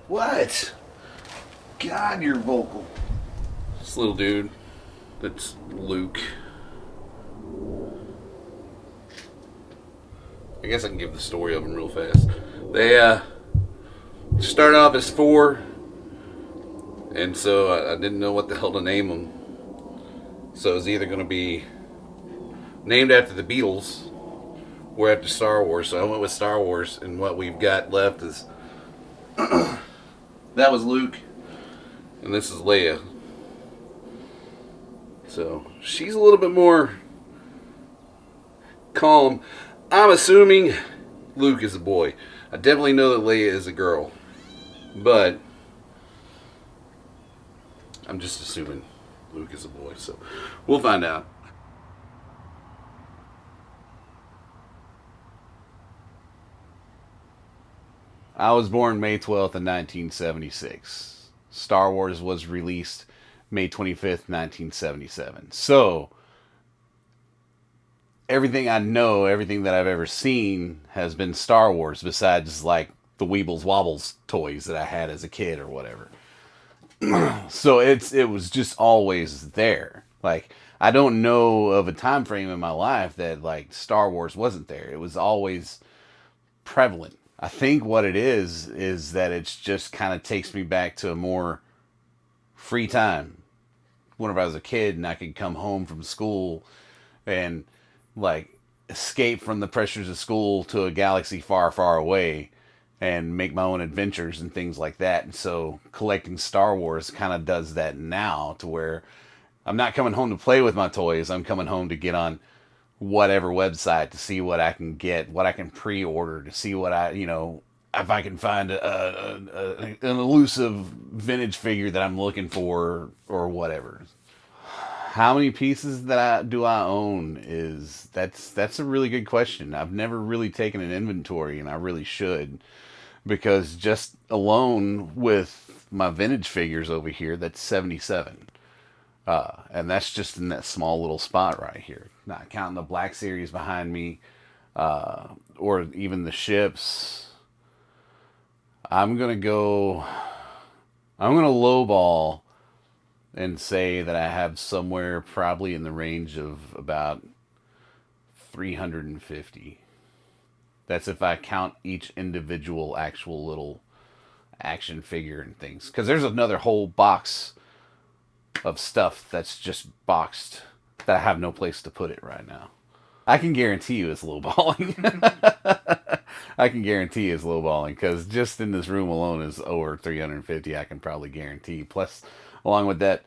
What? God, you're vocal. This little dude, that's Luke. I guess I can give the story of him real fast. They started off as four, and so I didn't know what the hell to name them. So it was either going to be named after the Beatles or after Star Wars. So I went with Star Wars, and what we've got left is that was Luke, and this is Leia. So she's a little bit more calm. I'm assuming Luke is a boy. I definitely know that Leia is a girl, but I'm just assuming Luke is a boy. So we'll find out. I was born May 12th in 1976. Star Wars was released May 25th, 1977. So everything I know, everything that I've ever seen has been Star Wars, besides like the Weebles Wobbles toys that I had as a kid or whatever. So it was just always there. Like I don't know of a time frame in my life that like Star Wars wasn't there. It was always prevalent. I think what it is that it's just kind of takes me back to a more free time. Whenever I was a kid and I could come home from school and like escape from the pressures of school to a galaxy far, far away and make my own adventures and things like that. And so collecting Star Wars kind of does that now, to where I'm not coming home to play with my toys. I'm coming home to get on whatever website to see what I can get, what I can pre-order, to see what if I can find an elusive vintage figure that I'm looking for or whatever. How many pieces do I own that's a really good question. I've never really taken an inventory, and I really should, because just alone with my vintage figures over here, that's 77. And that's just in that small little spot right here. Not counting the Black Series behind me, or even the ships. I'm gonna lowball and say that I have somewhere probably in the range of about 350. That's if I count each individual actual little action figure and things. Because there's another whole box of stuff that's just boxed that I have no place to put it right now. I can guarantee you it's lowballing. I can guarantee it's lowballing, because just in this room alone is over 350. I can probably guarantee. Plus, along with that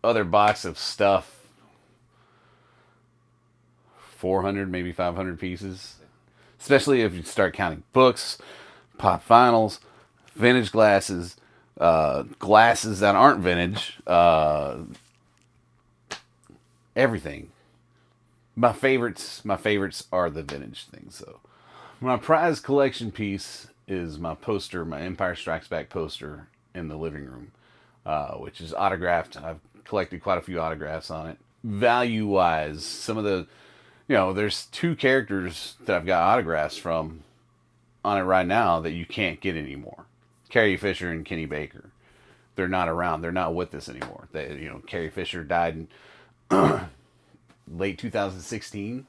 other box of stuff, 400, maybe 500 pieces. Especially if you start counting books, pop vinyls, vintage glasses, glasses that aren't vintage, everything. My favorites are the vintage things. So my prized collection piece is my poster, my Empire Strikes Back poster in the living room, which is autographed. I've collected quite a few autographs on it. Value wise, some of the, there's two characters that I've got autographs from on it right now that you can't get anymore. Carrie Fisher and Kenny Baker. They're not around. They're not with us anymore. Carrie Fisher died in late 2016.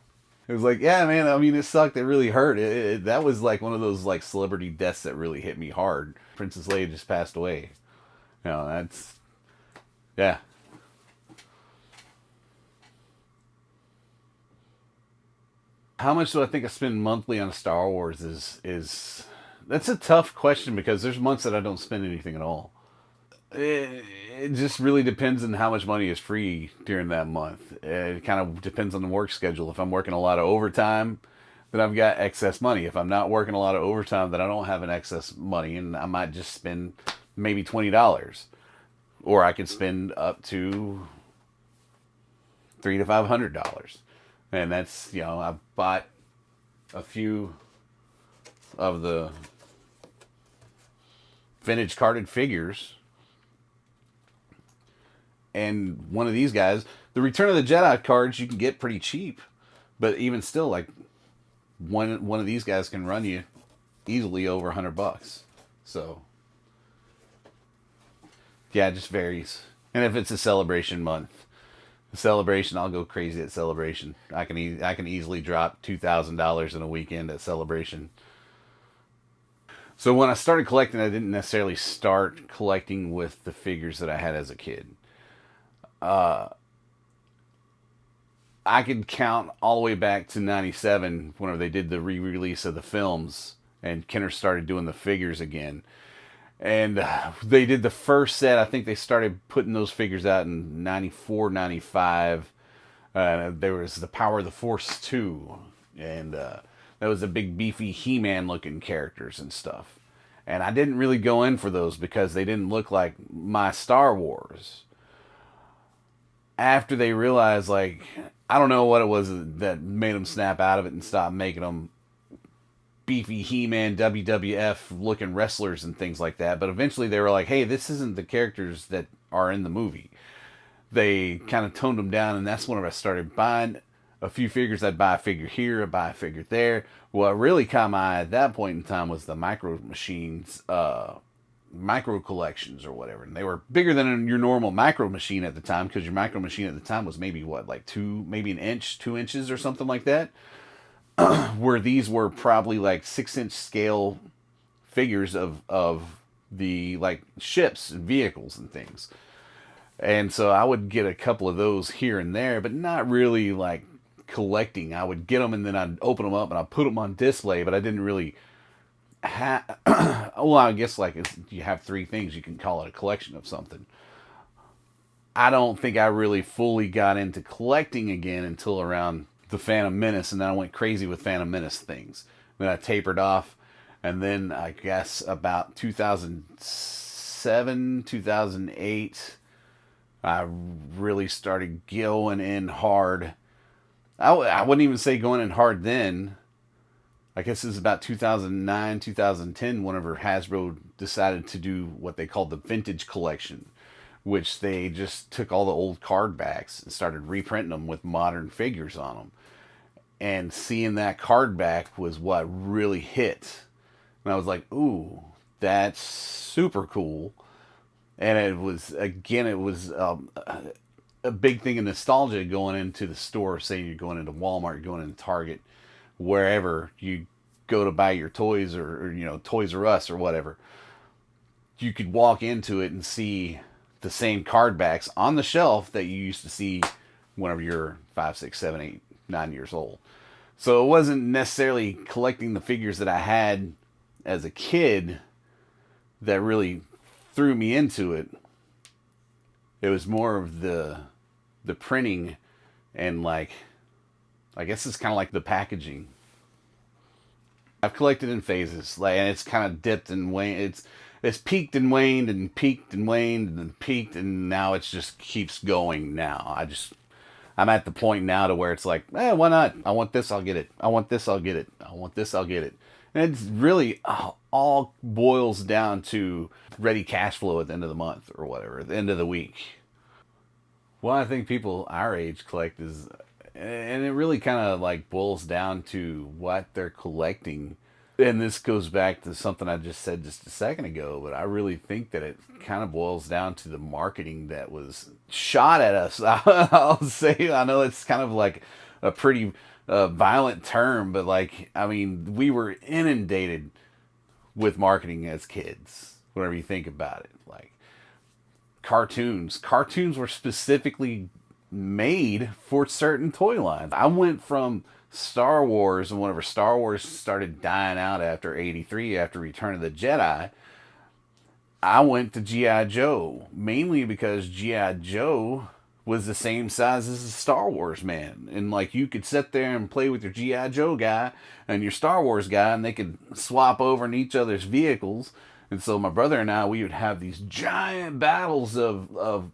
It was like, yeah, man. I mean, it sucked. It really hurt. That was like one of those like celebrity deaths that really hit me hard. Princess Leia just passed away. That's, yeah. How much do I think I spend monthly on Star Wars is that's a tough question, because there's months that I don't spend anything at all. It just really depends on how much money is free during that month. It kind of depends on the work schedule. If I'm working a lot of overtime, then I've got excess money. If I'm not working a lot of overtime, then I don't have an excess money, and I might just spend maybe $20, or I could spend up to $300 to $500, and that's I've bought a few of the vintage carded figures. And one of these guys, the Return of the Jedi cards, you can get pretty cheap. But even still, like, one of these guys can run you easily over $100. So Yeah, it just varies. And if it's a celebration month, Celebration, I'll go crazy at Celebration. I can easily drop $2,000 in a weekend at Celebration. So when I started collecting, I didn't necessarily start collecting with the figures that I had as a kid. I could count all the way back to '97 whenever they did the re-release of the films, and Kenner started doing the figures again. And they did the first set. I think they started putting those figures out in '94, '95. There was the Power of the Force 2, and that was the big beefy He-Man looking characters and stuff. And I didn't really go in for those because they didn't look like my Star Wars. After they realized, like, I don't know what it was that made them snap out of it and stop making them beefy He-Man WWF looking wrestlers and things like that. But eventually they were like, hey, this isn't the characters that are in the movie. They kind of toned them down, and that's when I started buying a few figures. I'd buy a figure here, I'd buy a figure there. What really caught my eye at that point in time was the Micro Machines, micro collections or whatever. And they were bigger than your normal Micro Machine at the time, because your Micro Machine at the time was maybe what, like maybe an inch, 2 inches or something like that. Where these were probably like 6-inch scale figures of the like ships and vehicles and things. And so I would get a couple of those here and there, but not really like collecting. I would get them and then I'd open them up and I'd put them on display, but I didn't really have. Well, I guess like you have three things, you can call it a collection of something. I don't think I really fully got into collecting again until around the Phantom Menace, and then I went crazy with Phantom Menace things. Then I tapered off, and then I guess about 2007, 2008, I really started going in hard. I wouldn't even say going in hard then. I guess it was about 2009, 2010, whenever Hasbro decided to do what they called the vintage collection, which they just took all the old card backs and started reprinting them with modern figures on them. And seeing that card back was what really hit. And I was like, ooh, that's super cool. And it was, again, it was a big thing of nostalgia going into the store. Say you're going into Walmart, you're going into Target, wherever you go to buy your toys, or you know, Toys R Us or whatever. You could walk into it and see the same card backs on the shelf that you used to see whenever you're 5, 6, 7, 8, 9 years old. So it wasn't necessarily collecting the figures that I had as a kid that really threw me into it. It was more of the printing and, like, I guess it's kind of like the packaging. I've collected in phases, like, and it's kind of dipped and waned. It's peaked and waned and peaked and waned and peaked, and now it just keeps going. Now I'm at the point now to where it's like, why not? I want this, I'll get it. I want this, I'll get it. I want this, I'll get it. And it's really all boils down to ready cash flow at the end of the month or whatever, at the end of the week. Well, I think people our age collect is, and it really kind of like boils down to what they're collecting. And this goes back to something I just said just a second ago, but I really think that it kind of boils down to the marketing that was shot at us. I'll say, I know it's kind of like a pretty violent term, but like, I mean, we were inundated with marketing as kids, whenever you think about it. Like cartoons were specifically made for certain toy lines. I went from Star Wars, and whenever Star Wars started dying out after '83, after Return of the Jedi, I went to G.I. Joe, mainly because G.I. Joe was the same size as the Star Wars man. And like, you could sit there and play with your G.I. Joe guy and your Star Wars guy, and they could swap over in each other's vehicles. And so my brother and I, we would have these giant battles of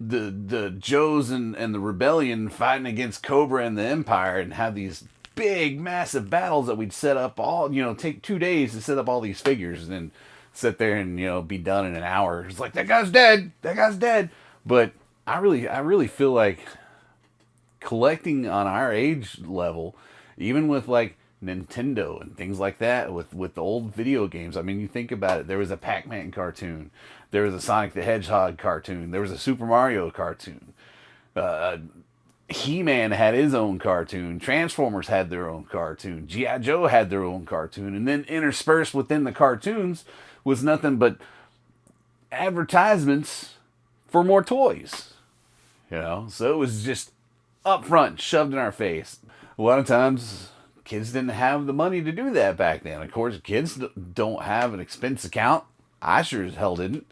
the Joes and the Rebellion fighting against Cobra and the Empire, and have these big, massive battles that we'd set up all, take 2 days to set up all these figures, and then sit there and, be done in an hour. It's like, that guy's dead. That guy's dead. But I really feel like collecting on our age level, even with like Nintendo and things like that with the old video games. I mean, you think about it. There was a Pac-Man cartoon. There was a Sonic the Hedgehog cartoon. There was a Super Mario cartoon. He-Man had his own cartoon. Transformers had their own cartoon. G.I. Joe had their own cartoon. And then interspersed within the cartoons was nothing but advertisements for more toys. You know? So it was just up front, shoved in our face. A lot of times, kids didn't have the money to do that back then. Of course, kids don't have an expense account. I sure as hell didn't.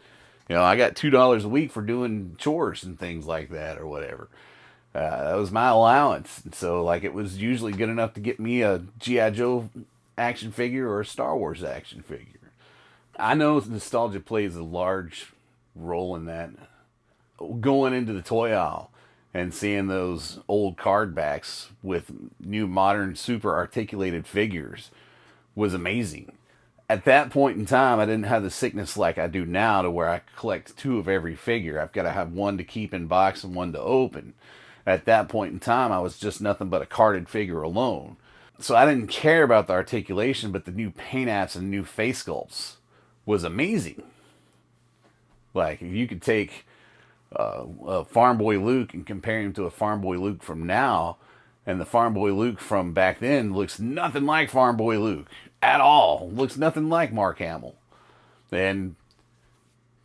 You know, I got $2 a week for doing chores and things like that or whatever. That was my allowance. And so, like, it was usually good enough to get me a G.I. Joe action figure or a Star Wars action figure. I know nostalgia plays a large role in that. Going into the toy aisle and seeing those old card backs with new modern super articulated figures was amazing. At that point in time, I didn't have the sickness like I do now to where I collect two of every figure. I've got to have one to keep in box and one to open. At that point in time, I was just nothing but a carded figure alone. So I didn't care about the articulation, but the new paint apps and new face sculpts was amazing. Like, if you could take a Farm Boy Luke and compare him to a Farm Boy Luke from now, and the Farm Boy Luke from back then looks nothing like Farm Boy Luke at all. Looks nothing like Mark Hamill. And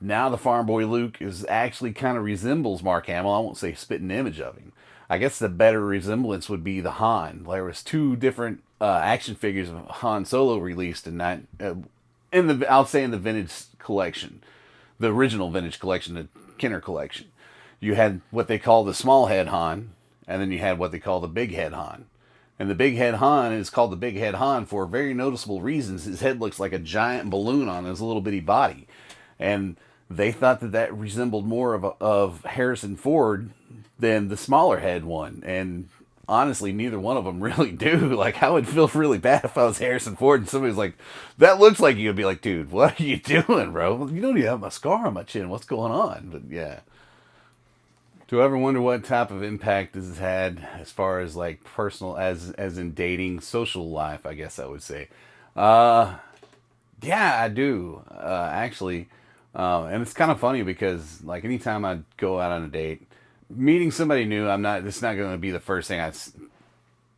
now the Farm Boy Luke is actually kind of resembles Mark Hamill. I won't say spitting image of him. I guess the better resemblance would be the Han. There was two different action figures of Han Solo released in that I'll say in the vintage collection, the original vintage collection, the Kenner collection. You had what they call the small head Han, and then you had what they call the big head Han. And the big head Han is called the big head Han for very noticeable reasons. His head looks like a giant balloon on his little bitty body. And they thought that that resembled more of Harrison Ford than the smaller head one. And honestly, neither one of them really do. Like, I would feel really bad if I was Harrison Ford and somebody's like, that looks like you. I'd be like, dude, what are you doing, bro? You don't even have a scar on my chin. What's going on? But yeah. Do you ever wonder what type of impact this has had as far as like personal, as in dating, social life, I guess I would say. Yeah, I do, actually. And it's kind of funny because, like, anytime I go out on a date, meeting somebody new, it's not going to be the first thing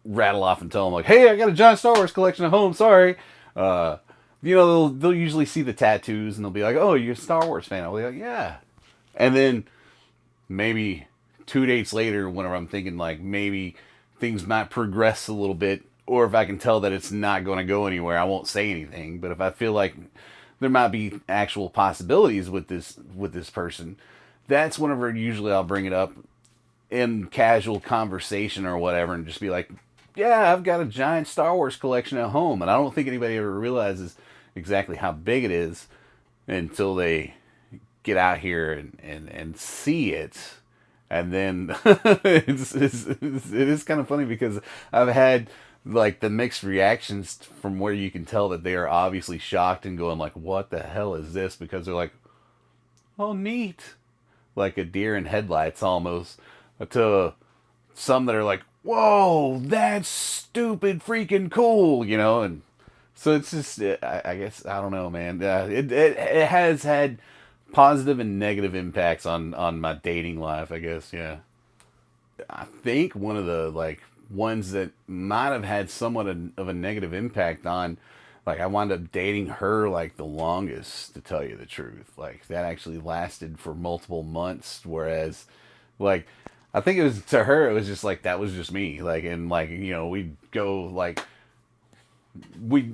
rattle off and tell them, like, hey, I got a giant Star Wars collection at home, sorry. You know, they'll usually see the tattoos and they'll be like, oh, you're a Star Wars fan. I'll be like, yeah. And then maybe 2 dates later, whenever I'm thinking, like, maybe things might progress a little bit, or if I can tell that it's not going to go anywhere, I won't say anything. But if I feel like there might be actual possibilities with this person, that's whenever usually I'll bring it up in casual conversation or whatever, and just be like, yeah, I've got a giant Star Wars collection at home. And I don't think anybody ever realizes exactly how big it is until they get out here and see it. And then it is kind of funny because I've had like the mixed reactions from where you can tell that they are obviously shocked and going like, what the hell is this? Because they're like, oh, neat. Like a deer in headlights almost. To some that are like, whoa, that's stupid freaking cool, you know? And so it's just, I guess, I don't know, man. It has had positive and negative impacts on my dating life, I guess, yeah. I think one of the, like, ones that might have had somewhat of a negative impact on, like, I wound up dating her, like, the longest, to tell you the truth. Like, that actually lasted for multiple months, whereas, like, I think it was, to her, it was just, like, that was just me. Like, and, like, you know, we'd go, like,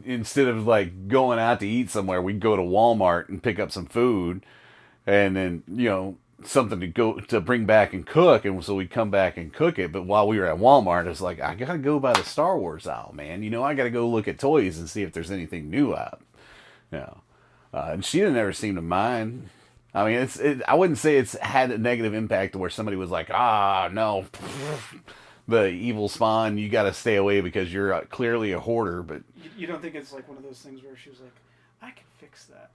instead of, like, going out to eat somewhere, we'd go to Walmart and pick up some food, and then, you know, something to bring back and cook, and so we'd come back and cook it. But while we were at Walmart, it's like, I gotta go by the Star Wars aisle, man. You know, I gotta go look at toys and see if there's anything new out. You know, and she didn't ever seem to mind. I mean, I wouldn't say it's had a negative impact to where somebody was like, no, the evil spawn, you gotta stay away because you're clearly a hoarder. But you don't think it's like one of those things where she was like, I can fix that?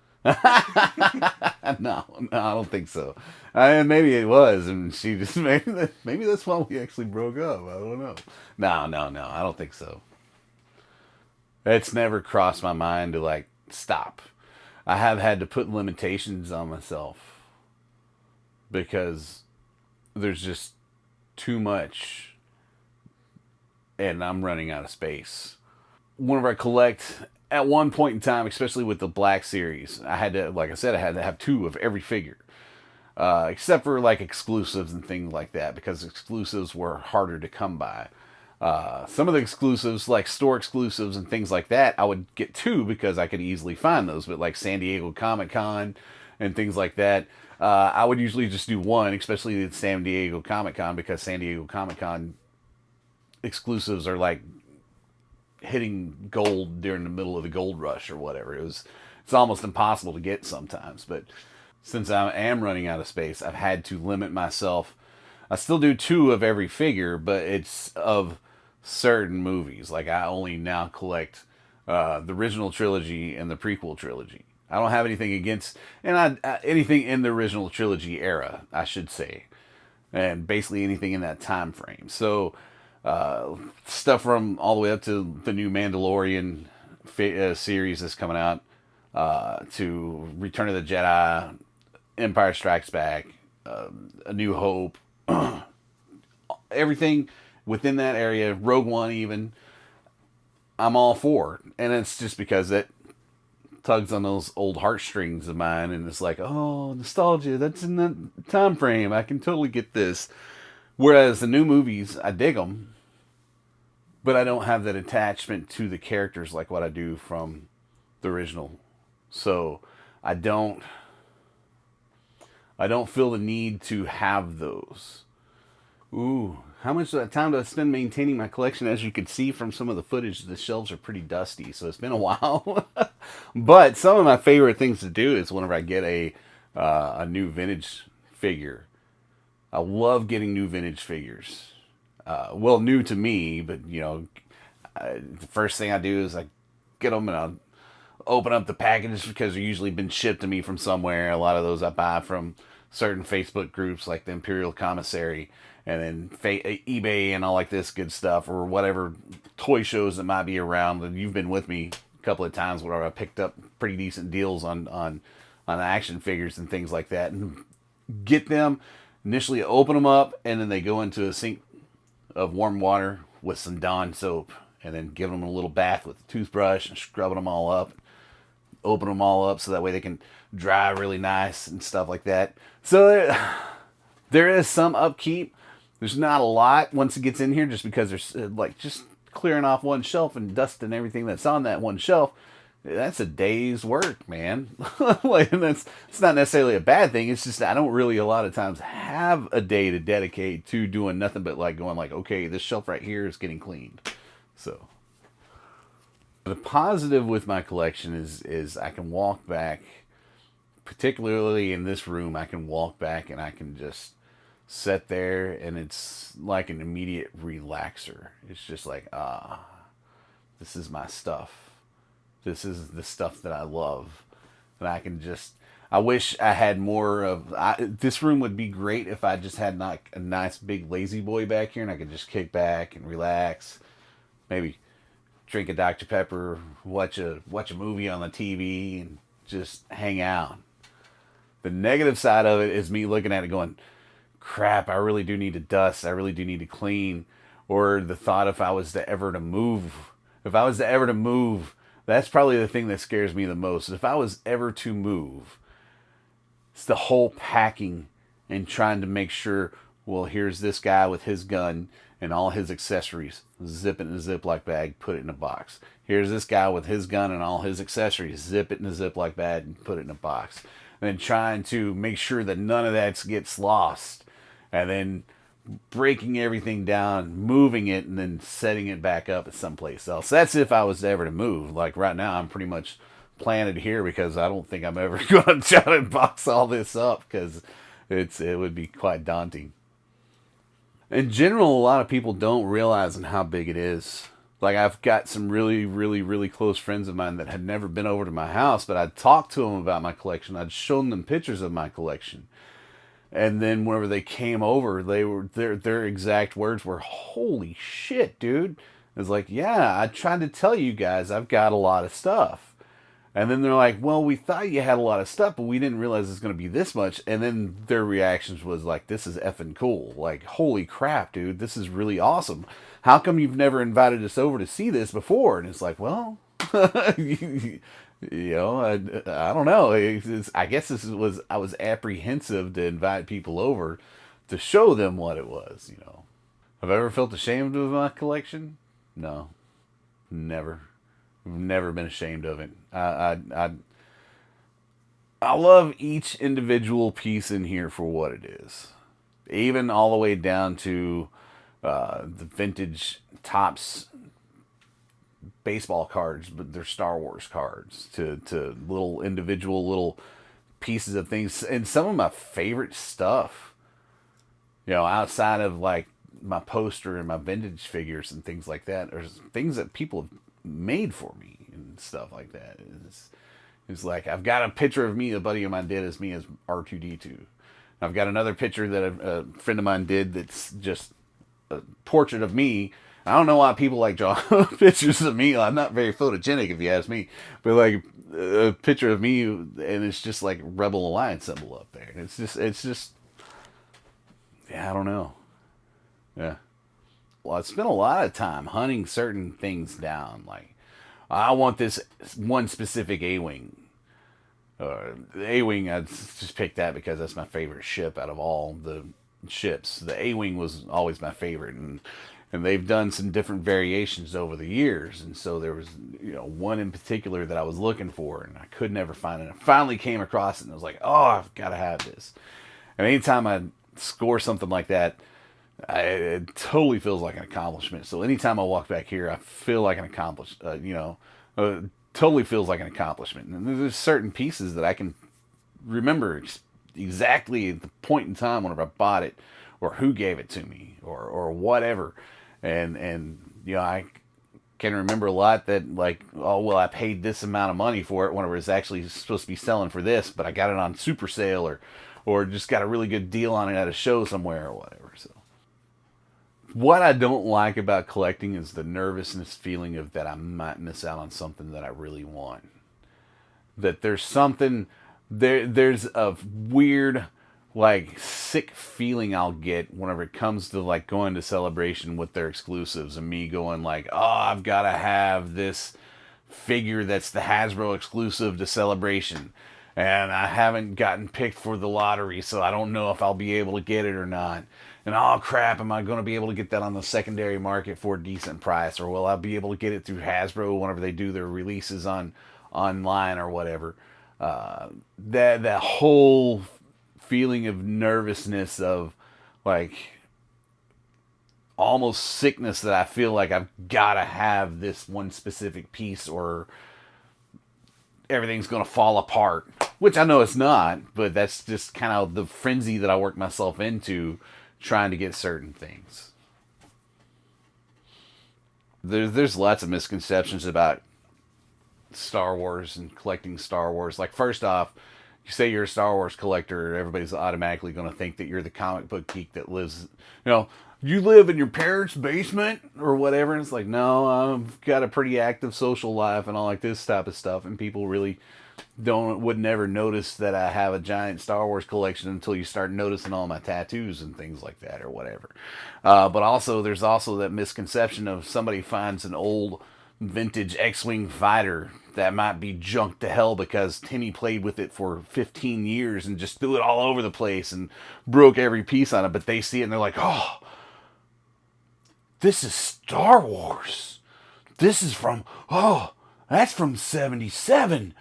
No, I don't think so. Maybe it was, and she just maybe that's why we actually broke up. I don't know. No, I don't think so. It's never crossed my mind to like stop. I have had to put limitations on myself because there's just too much and I'm running out of space. Whenever I collect, at one point in time, especially with the Black Series, I had to, like I said, I had to have two of every figure. Except for like exclusives and things like that, because exclusives were harder to come by. Some of the exclusives, like store exclusives and things like that, I would get two because I could easily find those. But like San Diego Comic Con and things like that, I would usually just do one, especially at San Diego Comic Con, because San Diego Comic Con exclusives are like hitting gold during the middle of the gold rush or whatever. It's almost impossible to get sometimes. But since I am running out of space, I've had to limit myself. I still do two of every figure, but it's of certain movies. Like I only now collect the original trilogy and the prequel trilogy. I don't have anything against anything in the original trilogy era, I should say, and basically anything in that time frame. So stuff from all the way up to the new Mandalorian series that's coming out, to Return of the Jedi, Empire Strikes Back, A New Hope, everything within that area, Rogue One even, I'm all for. And it's just because it tugs on those old heartstrings of mine, and it's like, oh, nostalgia, that's in that time frame. I can totally get this. Whereas the new movies, I dig them, but I don't have that attachment to the characters like what I do from the original. So I don't feel the need to have those. Ooh, how much of that time do I spend maintaining my collection? As you can see from some of the footage, the shelves are pretty dusty, so it's been a while. But some of my favorite things to do is whenever I get a new vintage figure. I love getting new vintage figures. Well, new to me, but the first thing I do is I get them and I'll open up the packages because they're usually been shipped to me from somewhere. A lot of those I buy from certain Facebook groups like the Imperial Commissary, and then eBay and all like this good stuff, or whatever toy shows that might be around. And you've been with me a couple of times where I picked up pretty decent deals on action figures and things like that, and get them. Initially open them up, and then they go into a sink of warm water with some Dawn soap, and then give them a little bath with a toothbrush and scrubbing them all up. Open them all up so that way they can dry really nice and stuff like that. So there is some upkeep. There's not a lot once it gets in here, just because there's like just clearing off one shelf and dusting everything that's on that one shelf. That's a day's work, man. Like, and it's not necessarily a bad thing. It's just I don't really a lot of times have a day to dedicate to doing nothing but like going like, okay, this shelf right here is getting cleaned. So the positive with my collection is I can walk back, particularly in this room. I can walk back and I can just sit there, and it's like an immediate relaxer. It's just like, this is my stuff. This is the stuff that I love. And I can just, I wish I had more of, this room would be great if I just had like a nice big lazy boy back here and I could just kick back and relax. Maybe drink a Dr. Pepper, watch a movie on the TV, and just hang out. The negative side of it is me looking at it going, crap, I really do need to dust. I really do need to clean. Or the thought if I was to ever to move, that's probably the thing that scares me the most. If I was ever to move, it's the whole packing and trying to make sure, well, here's this guy with his gun and all his accessories. Zip it in a Ziploc bag, put it in a box. Here's this guy with his gun and all his accessories. Zip it in a Ziploc bag and put it in a box. And then trying to make sure that none of that gets lost. And then breaking everything down, moving it, and then setting it back up at someplace else. That's if I was ever to move. Like right now, I'm pretty much planted here because I don't think I'm ever going to try to box all this up, because it would be quite daunting. In general, a lot of people don't realize how big it is. Like I've got some really, really, really close friends of mine that had never been over to my house, but I'd talked to them about my collection. I'd shown them pictures of my collection. And then whenever they came over, their exact words were, "Holy shit, dude! It's like, yeah, I tried to tell you guys I've got a lot of stuff. And then they're like, well, we thought you had a lot of stuff, but we didn't realize it's going to be this much. And then their reactions was like, this is effing cool. Like, holy crap, dude, this is really awesome. How come you've never invited us over to see this before? And it's like, well, you know, I don't know. I guess I was apprehensive to invite people over to show them what it was, you know. Have I ever felt ashamed of my collection? No, never. I've never been ashamed of it. I love each individual piece in here for what it is, even all the way down to the vintage Topps baseball cards, but they're Star Wars cards, to little individual little pieces of things, and some of my favorite stuff. You know, outside of like my poster and my vintage figures and things like that, there's things that people have made for me and stuff like that. It's like I've got a picture of me, a buddy of mine did as me as R2D2. I've got another picture that a friend of mine did that's just a portrait of me. I don't know why people like draw pictures of me. I'm not very photogenic, if you ask me. But like a picture of me, and it's just like Rebel Alliance symbol up there. And it's just, yeah, I don't know. Yeah. Well, I spent a lot of time hunting certain things down. Like, I want this one specific A-Wing. The A-Wing, I just picked that because that's my favorite ship out of all the ships. The A-Wing was always my favorite, and they've done some different variations over the years. And so there was, you know, one in particular that I was looking for, and I could never find it. I finally came across it, and I was like, oh, I've got to have this. And anytime I score something like that, it totally feels like an accomplishment. So anytime I walk back here, I feel like an totally feels like an accomplishment. And there's certain pieces that I can remember exactly at the point in time whenever I bought it, or who gave it to me, or whatever. And you know, I can remember a lot that, like, oh well, I paid this amount of money for it whenever it's actually supposed to be selling for this, but I got it on super sale, or just got a really good deal on it at a show somewhere or whatever. So what I don't like about collecting is the nervousness feeling of that I might miss out on something that I really want. That there's something there's a weird, like, sick feeling I'll get whenever it comes to like going to Celebration with their exclusives, and me going like, oh, I've got to have this figure that's the Hasbro exclusive to Celebration, and I haven't gotten picked for the lottery, so I don't know if I'll be able to get it or not. And oh crap, am I going to be able to get that on the secondary market for a decent price, or will I be able to get it through Hasbro whenever they do their releases online or whatever? That whole feeling of nervousness, of like almost sickness, that I feel like I've got to have this one specific piece or everything's going to fall apart, which I know it's not, but that's just kind of the frenzy that I work myself into trying to get certain things. There's lots of misconceptions about Star Wars and collecting Star Wars. Like, first off, you say you're a Star Wars collector, everybody's automatically going to think that you're the comic book geek that lives, you know, you live in your parents' basement or whatever. And it's like, no, I've got a pretty active social life and all like this type of stuff. And people really would never notice that I have a giant Star Wars collection until you start noticing all my tattoos and things like that or whatever. But also, there's also that misconception of somebody finds an old vintage X-Wing fighter that might be junk to hell because Timmy played with it for 15 years and just threw it all over the place and broke every piece on it. But they see it and they're like, oh, this is Star Wars. This is that's from 77.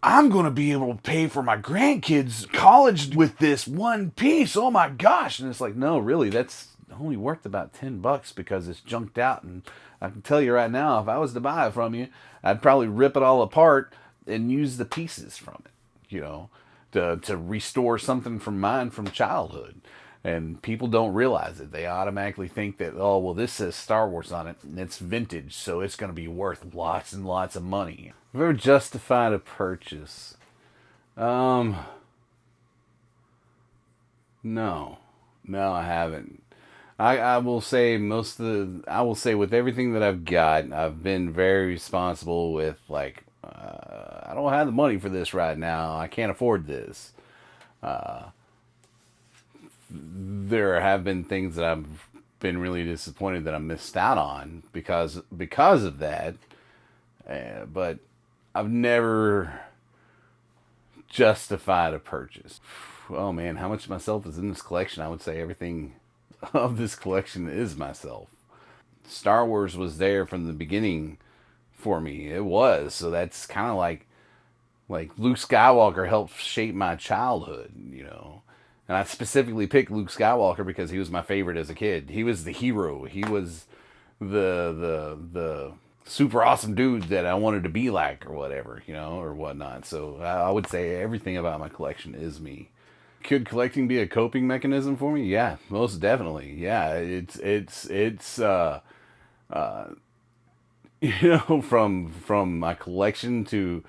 I'm going to be able to pay for my grandkids' college with this one piece. Oh my gosh. And it's like, no, really, that's only worth about $10 because it's junked out. And I can tell you right now, if I was to buy it from you, I'd probably rip it all apart and use the pieces from it, you know, to restore something from mine from childhood. And people don't realize it. They automatically think that, oh, well, this says Star Wars on it, and it's vintage, so it's going to be worth lots and lots of money. Have you ever justified a purchase? No, I haven't. I will say I will say with everything that I've got, I've been very responsible with like, I don't have the money for this right now. I can't afford this. There have been things that I've been really disappointed that I missed out on because of that. But I've never justified a purchase. Oh man, how much of myself is in this collection? I would say everything of this collection is myself. Star Wars was there from the beginning for me. It was. So that's kind of like Luke Skywalker helped shape my childhood, you know. And I specifically picked Luke Skywalker because he was my favorite as a kid. He was the hero. He was the super awesome dude that I wanted to be like or whatever, you know, or whatnot. So I would say everything about my collection is me. Could collecting be a coping mechanism for me? Yeah, most definitely. Yeah, it's you know, from my collection to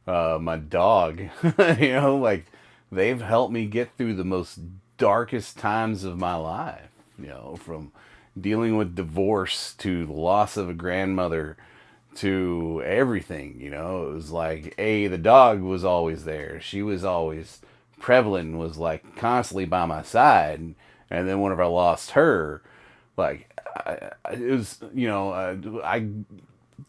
my dog, you know, like they've helped me get through the most darkest times of my life, you know, from dealing with divorce to the loss of a grandmother to everything, you know. It was like, the dog was always there. She was always prevalent and was like constantly by my side. And then whenever I lost her, like, it was, you know, I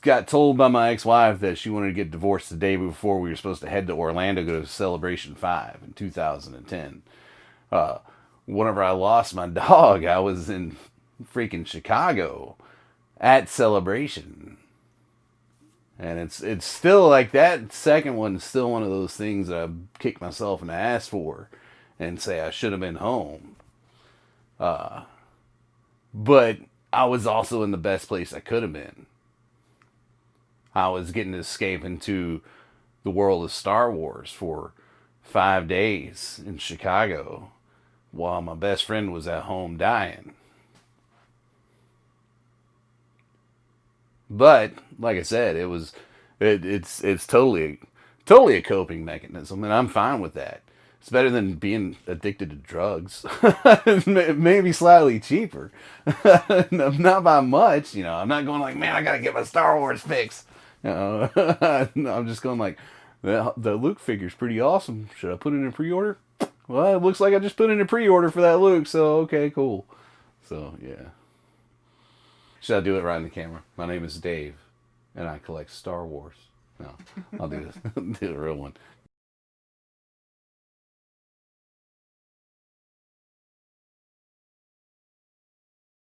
got told by my ex-wife that she wanted to get divorced the day before we were supposed to head to Orlando to go to Celebration 5 in 2010. Whenever I lost my dog, I was in freaking Chicago at Celebration. And it's still like that second one is still one of those things that I kick myself in the ass for and say I should have been home. But I was also in the best place I could have been. I was getting to escape into the world of Star Wars for 5 days in Chicago while my best friend was at home dying. But like I said, it's totally a coping mechanism, and I'm fine with that. It's better than being addicted to drugs. Maybe slightly cheaper, not by much. You know, I'm not going like, man, I gotta get my Star Wars fix. You know, I'm just going like, the Luke figure's pretty awesome. Should I put it in a pre-order? Well, it looks like I just put in a pre-order for that Luke, so okay, cool. So yeah. Should I do it right in the camera? My name is Dave, and I collect Star Wars. No, I'll do this. Do the real one.